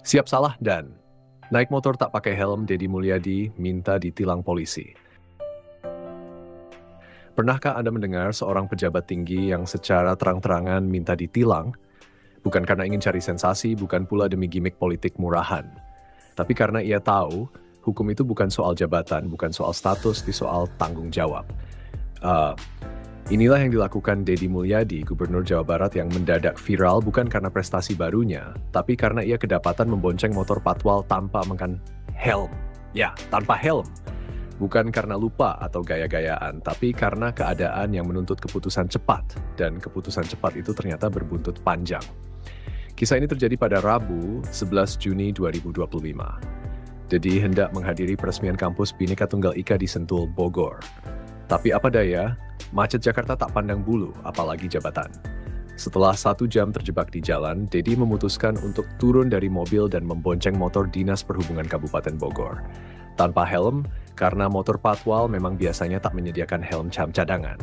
Siap salah dan naik motor tak pakai helm, Deddy Mulyadi minta ditilang polisi. Pernahkah Anda mendengar seorang pejabat tinggi yang secara terang-terangan minta ditilang? Bukan karena ingin cari sensasi, bukan pula demi gimmick politik murahan. Tapi karena ia tahu, hukum itu bukan soal jabatan, bukan soal status, di soal tanggung jawab. Inilah yang dilakukan Deddy Mulyadi, Gubernur Jawa Barat yang mendadak viral bukan karena prestasi barunya, tapi karena ia kedapatan membonceng motor patwal tanpa mengenakan helm. Ya, tanpa helm. Bukan karena lupa atau gaya-gayaan, tapi karena keadaan yang menuntut keputusan cepat, dan keputusan cepat itu ternyata berbuntut panjang. Kisah ini terjadi pada Rabu, 11 Juni 2025. Deddy hendak menghadiri peresmian kampus Bhinneka Tunggal Ika di Sentul, Bogor. Tapi apa daya, macet Jakarta tak pandang bulu, apalagi jabatan. Setelah 1 jam terjebak di jalan, Deddy memutuskan untuk turun dari mobil dan membonceng motor Dinas Perhubungan Kabupaten Bogor. Tanpa helm, karena motor patwal memang biasanya tak menyediakan helm cadangan.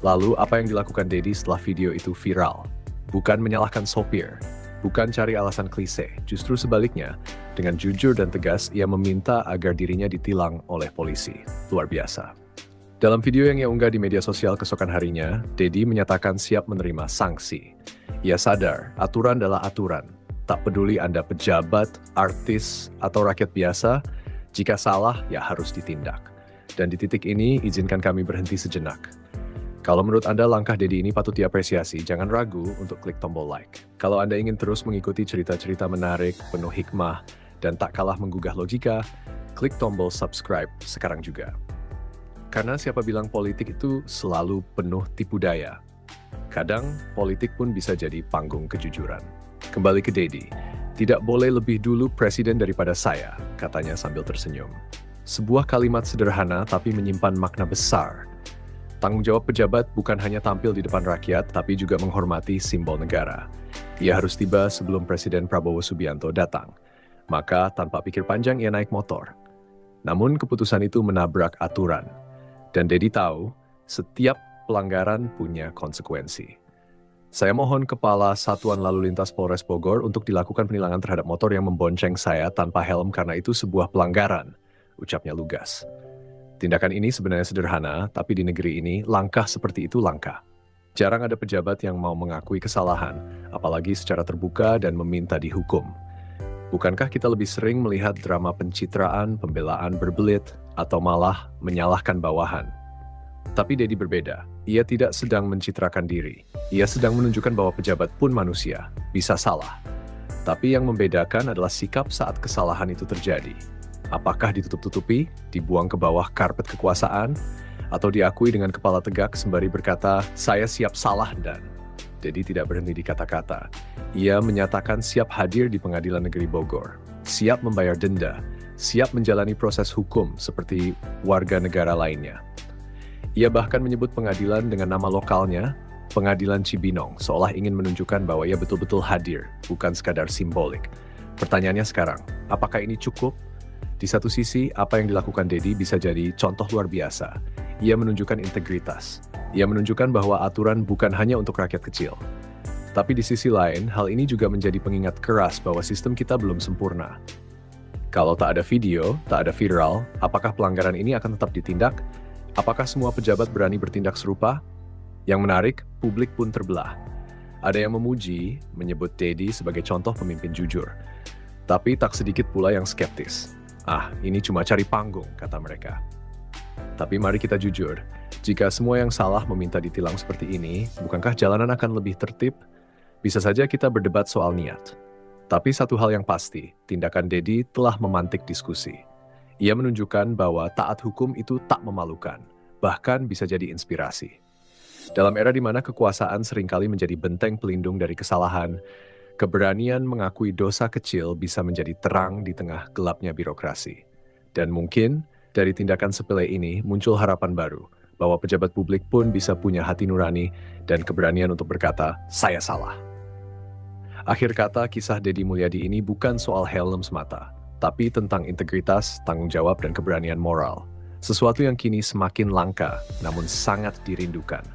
Lalu apa yang dilakukan Deddy setelah video itu viral? Bukan menyalahkan sopir, bukan cari alasan klise, justru sebaliknya, dengan jujur dan tegas ia meminta agar dirinya ditilang oleh polisi. Luar biasa. Dalam video yang ia unggah di media sosial keesokan harinya, Deddy menyatakan siap menerima sanksi. Ia sadar, aturan adalah aturan. Tak peduli Anda pejabat, artis, atau rakyat biasa, jika salah, ya harus ditindak. Dan di titik ini, izinkan kami berhenti sejenak. Kalau menurut Anda langkah Deddy ini patut diapresiasi, jangan ragu untuk klik tombol like. Kalau Anda ingin terus mengikuti cerita-cerita menarik, penuh hikmah, dan tak kalah menggugah logika, klik tombol subscribe sekarang juga. Karena siapa bilang politik itu selalu penuh tipu daya. Kadang, politik pun bisa jadi panggung kejujuran. Kembali ke Deddy. Tidak boleh lebih dulu presiden daripada saya, katanya sambil tersenyum. Sebuah kalimat sederhana tapi menyimpan makna besar. Tanggung jawab pejabat bukan hanya tampil di depan rakyat, tapi juga menghormati simbol negara. Ia harus tiba sebelum Presiden Prabowo Subianto datang. Maka tanpa pikir panjang ia naik motor. Namun keputusan itu menabrak aturan. Dan Deddy tahu, setiap pelanggaran punya konsekuensi. Saya mohon Kepala Satuan Lalu Lintas Polres Bogor untuk dilakukan penilangan terhadap motor yang membonceng saya tanpa helm karena itu sebuah pelanggaran, ucapnya lugas. Tindakan ini sebenarnya sederhana, tapi di negeri ini langkah seperti itu langka. Jarang ada pejabat yang mau mengakui kesalahan, apalagi secara terbuka dan meminta dihukum. Bukankah kita lebih sering melihat drama pencitraan, pembelaan berbelit, atau malah menyalahkan bawahan? Tapi Deddy berbeda. Ia tidak sedang mencitrakan diri. Ia sedang menunjukkan bahwa pejabat pun manusia, bisa salah. Tapi yang membedakan adalah sikap saat kesalahan itu terjadi. Apakah ditutup-tutupi, dibuang ke bawah karpet kekuasaan, atau diakui dengan kepala tegak sembari berkata, saya siap salah dan... Deddy tidak berhenti di kata-kata. Ia menyatakan siap hadir di Pengadilan Negeri Bogor, siap membayar denda, siap menjalani proses hukum seperti warga negara lainnya. Ia bahkan menyebut pengadilan dengan nama lokalnya, Pengadilan Cibinong, seolah ingin menunjukkan bahwa ia betul-betul hadir, bukan sekadar simbolik. Pertanyaannya sekarang, apakah ini cukup? Di satu sisi, apa yang dilakukan Deddy bisa jadi contoh luar biasa. Ia menunjukkan integritas. Ia menunjukkan bahwa aturan bukan hanya untuk rakyat kecil. Tapi di sisi lain, hal ini juga menjadi pengingat keras bahwa sistem kita belum sempurna. Kalau tak ada video, tak ada viral, apakah pelanggaran ini akan tetap ditindak? Apakah semua pejabat berani bertindak serupa? Yang menarik, publik pun terbelah. Ada yang memuji, menyebut Deddy sebagai contoh pemimpin jujur. Tapi tak sedikit pula yang skeptis. Ah, ini cuma cari panggung, kata mereka. Tapi mari kita jujur, jika semua yang salah meminta ditilang seperti ini, bukankah jalanan akan lebih tertib? Bisa saja kita berdebat soal niat. Tapi satu hal yang pasti, tindakan Deddy telah memantik diskusi. Ia menunjukkan bahwa taat hukum itu tak memalukan, bahkan bisa jadi inspirasi. Dalam era di mana kekuasaan seringkali menjadi benteng pelindung dari kesalahan, keberanian mengakui dosa kecil bisa menjadi terang di tengah gelapnya birokrasi. Dan mungkin, dari tindakan sepele ini muncul harapan baru, bahwa pejabat publik pun bisa punya hati nurani dan keberanian untuk berkata, saya salah. Akhir kata, kisah Deddy Mulyadi ini bukan soal helm semata, tapi tentang integritas, tanggung jawab, dan keberanian moral. Sesuatu yang kini semakin langka, namun sangat dirindukan.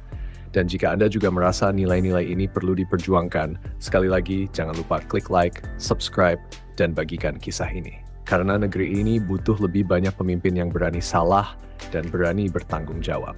Dan jika Anda juga merasa nilai-nilai ini perlu diperjuangkan, sekali lagi jangan lupa klik like, subscribe, dan bagikan kisah ini. Karena negeri ini butuh lebih banyak pemimpin yang berani salah dan berani bertanggung jawab.